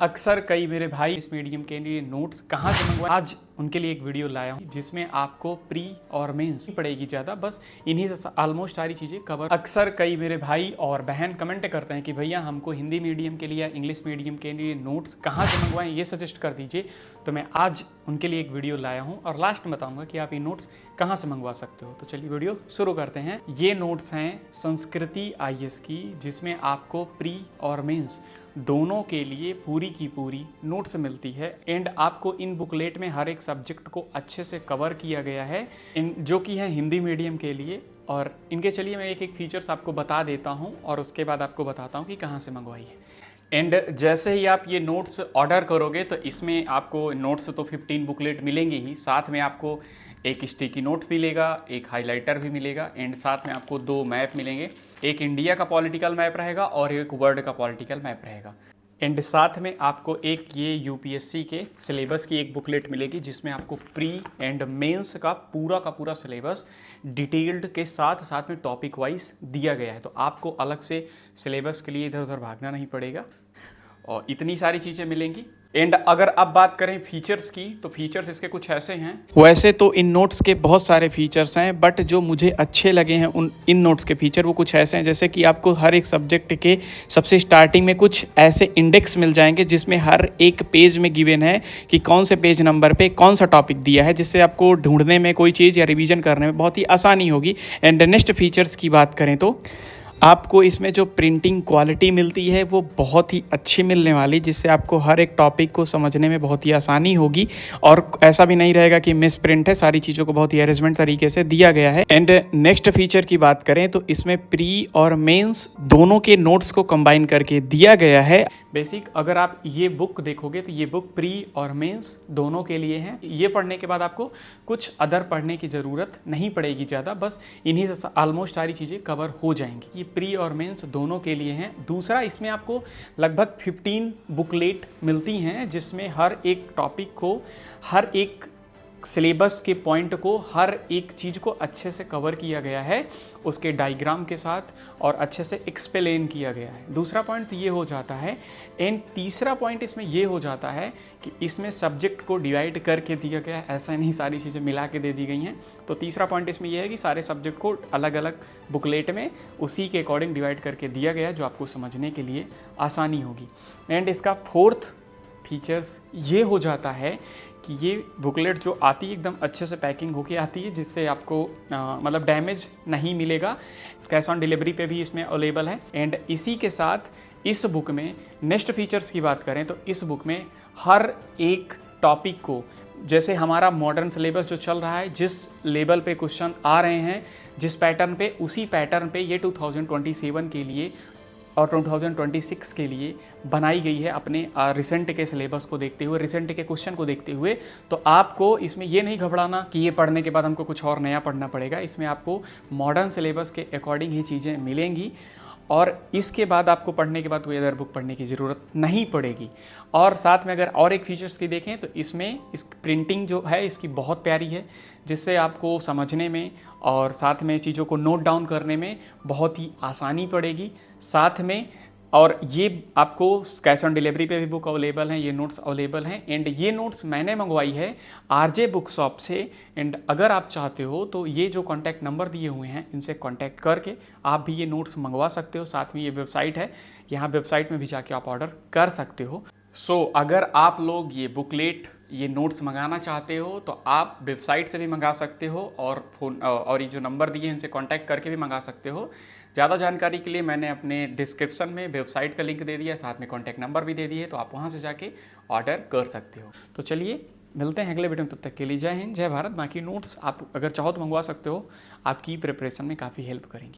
अक्सर कई मेरे भाई इस मीडियम के लिए नोट्स कहाँ से मंगवाए, आज उनके लिए एक वीडियो लाया हूँ जिसमें आपको प्री और मेंस पड़ेगी ज़्यादा, बस इन्हीं से ऑलमोस्ट सारी चीज़ें कवर। अक्सर कई मेरे भाई और बहन कमेंट करते हैं कि भैया हमको हिंदी मीडियम के लिए या इंग्लिश मीडियम के लिए नोट्स कहाँ से मंगवाएं, ये सजेस्ट कर दीजिए। तो मैं आज उनके लिए एक वीडियो लाया हूँ और लास्ट में बताऊँगा कि आप ये नोट्स कहाँ से मंगवा सकते हो। तो चलिए वीडियो शुरू करते हैं। ये नोट्स हैं संस्कृति IAS की, जिसमें आपको प्री और मेंस दोनों के लिए पूरी की पूरी नोट्स मिलती है एंड आपको इन बुकलेट में हर एक सब्जेक्ट को अच्छे से कवर किया गया है जो कि है हिंदी मीडियम के लिए। और इनके चलिए मैं एक एक फीचर्स आपको बता देता हूं और उसके बाद आपको बताता हूं कि कहां से मंगवाइए। एंड जैसे ही आप ये नोट्स ऑर्डर करोगे तो इसमें आपको नोट्स तो 15 बुकलेट मिलेंगे ही, साथ में आपको एक स्टिकी नोट मिलेगा, एक हाइलाइटर भी मिलेगा एंड साथ में आपको 2 मैप मिलेंगे। एक इंडिया का पॉलिटिकल मैप रहेगा और एक वर्ल्ड का पॉलिटिकल मैप रहेगा। एंड साथ में आपको एक ये UPSC के सिलेबस की एक बुकलेट मिलेगी जिसमें आपको प्री एंड मेंस का पूरा सिलेबस डिटेल्ड के साथ साथ में टॉपिक वाइज दिया गया है। तो आपको अलग से सिलेबस के लिए इधर उधर भागना नहीं पड़ेगा और इतनी सारी चीज़ें मिलेंगी। एंड अगर अब बात करें फीचर्स की तो फीचर्स इसके कुछ ऐसे हैं। वैसे तो इन नोट्स के बहुत सारे फीचर्स हैं, बट जो मुझे अच्छे लगे हैं इन नोट्स के फीचर वो कुछ ऐसे हैं, जैसे कि आपको हर एक सब्जेक्ट के सबसे स्टार्टिंग में कुछ ऐसे इंडेक्स मिल जाएंगे जिसमें हर एक पेज में गिवन है कि कौन से पेज नंबर पे कौन सा टॉपिक दिया है, जिससे आपको ढूंढने में कोई चीज़ या रिवीजन करने में बहुत ही आसानी होगी। एंड नेक्स्ट फीचर्स की बात करें तो आपको इसमें जो प्रिंटिंग क्वालिटी मिलती है वो बहुत ही अच्छी मिलने वाली, जिससे आपको हर एक टॉपिक को समझने में बहुत ही आसानी होगी और ऐसा भी नहीं रहेगा कि मिस प्रिंट है, सारी चीज़ों को बहुत ही अरेंजमेंट तरीके से दिया गया है। एंड नेक्स्ट फीचर की बात करें तो इसमें प्री और मेंस दोनों के नोट्स को कंबाइन करके दिया गया है। बेसिक अगर आप ये बुक देखोगे तो ये बुक प्री और मेंस दोनों के लिए है। ये पढ़ने के बाद आपको कुछ अदर पढ़ने की ज़रूरत नहीं पड़ेगी ज़्यादा, बस इन्हीं से ऑलमोस्ट सारी चीज़ें कवर हो जाएंगी। ये प्री और मेंस दोनों के लिए हैं। दूसरा, इसमें आपको लगभग 15 बुकलेट मिलती हैं जिसमें हर एक टॉपिक को, हर एक सिलेबस के पॉइंट को, हर एक चीज़ को अच्छे से कवर किया गया है उसके डायग्राम के साथ और अच्छे से एक्सप्लेन किया गया है। दूसरा पॉइंट ये हो जाता है। एंड तीसरा पॉइंट इसमें ये हो जाता है कि इसमें सब्जेक्ट को डिवाइड करके दिया गया है, ऐसा नहीं सारी चीज़ें मिला के दे दी गई हैं। तो तीसरा पॉइंट इसमें यह है कि सारे सब्जेक्ट को अलग अलग बुकलेट में उसी के अकॉर्डिंग डिवाइड करके दिया गया है जो आपको समझने के लिए आसानी होगी। एंड इसका फोर्थ फीचर्स ये हो जाता है कि ये बुकलेट जो आती है एकदम अच्छे से पैकिंग होके आती है, जिससे आपको मतलब डैमेज नहीं मिलेगा। कैश ऑन डिलीवरी पे भी इसमें अवेलेबल है। एंड इसी के साथ इस बुक में नेक्स्ट फीचर्स की बात करें तो इस बुक में हर एक टॉपिक को, जैसे हमारा मॉडर्न सिलेबस जो चल रहा है, जिस लेवल पे क्वेश्चन आ रहे हैं, जिस पैटर्न पे, उसी पैटर्न पे ये 2027 के लिए और 2026 के लिए बनाई गई है अपने रिसेंट के सिलेबस को देखते हुए, रिसेंट के क्वेश्चन को देखते हुए। तो आपको इसमें ये नहीं घबराना कि ये पढ़ने के बाद हमको कुछ और नया पढ़ना पड़ेगा। इसमें आपको मॉडर्न सिलेबस के अकॉर्डिंग ही चीज़ें मिलेंगी और इसके बाद आपको पढ़ने के बाद कोई अदर बुक पढ़ने की ज़रूरत नहीं पड़ेगी। और साथ में अगर और एक फीचर्स की देखें तो इसमें इस प्रिंटिंग जो है इसकी बहुत प्यारी है, जिससे आपको समझने में और साथ में चीज़ों को नोट डाउन करने में बहुत ही आसानी पड़ेगी। साथ में और ये आपको कैश ऑन डिलीवरी पे भी बुक अवेलेबल हैं, ये नोट्स अवेलेबल हैं। एंड ये नोट्स मैंने मंगवाई है RJ बुक शॉप से। एंड अगर आप चाहते हो तो ये जो कॉन्टैक्ट नंबर दिए हुए हैं इनसे कॉन्टैक्ट करके आप भी ये नोट्स मंगवा सकते हो। साथ में ये वेबसाइट है, यहाँ वेबसाइट में भी जाके आप ऑर्डर कर सकते हो। सो अगर आप लोग ये बुकलेट, ये नोट्स मंगाना चाहते हो तो आप वेबसाइट से भी मंगा सकते हो और फ़ोन और ये जो नंबर दिए हैं इनसे कांटेक्ट करके भी मंगा सकते हो। ज़्यादा जानकारी के लिए मैंने अपने डिस्क्रिप्शन में वेबसाइट का लिंक दे दिया, साथ में कॉन्टैक्ट नंबर भी दे दिए, तो आप वहाँ से जाके ऑर्डर कर सकते हो। तो चलिए मिलते हैं अगले वीडियो में, तब तक के लिए जय हिंद, जय भारत। बाकी नोट्स आप अगर चाहो तो मंगवा सकते हो, आपकी प्रिपरेशन में काफ़ी हेल्प करेंगे।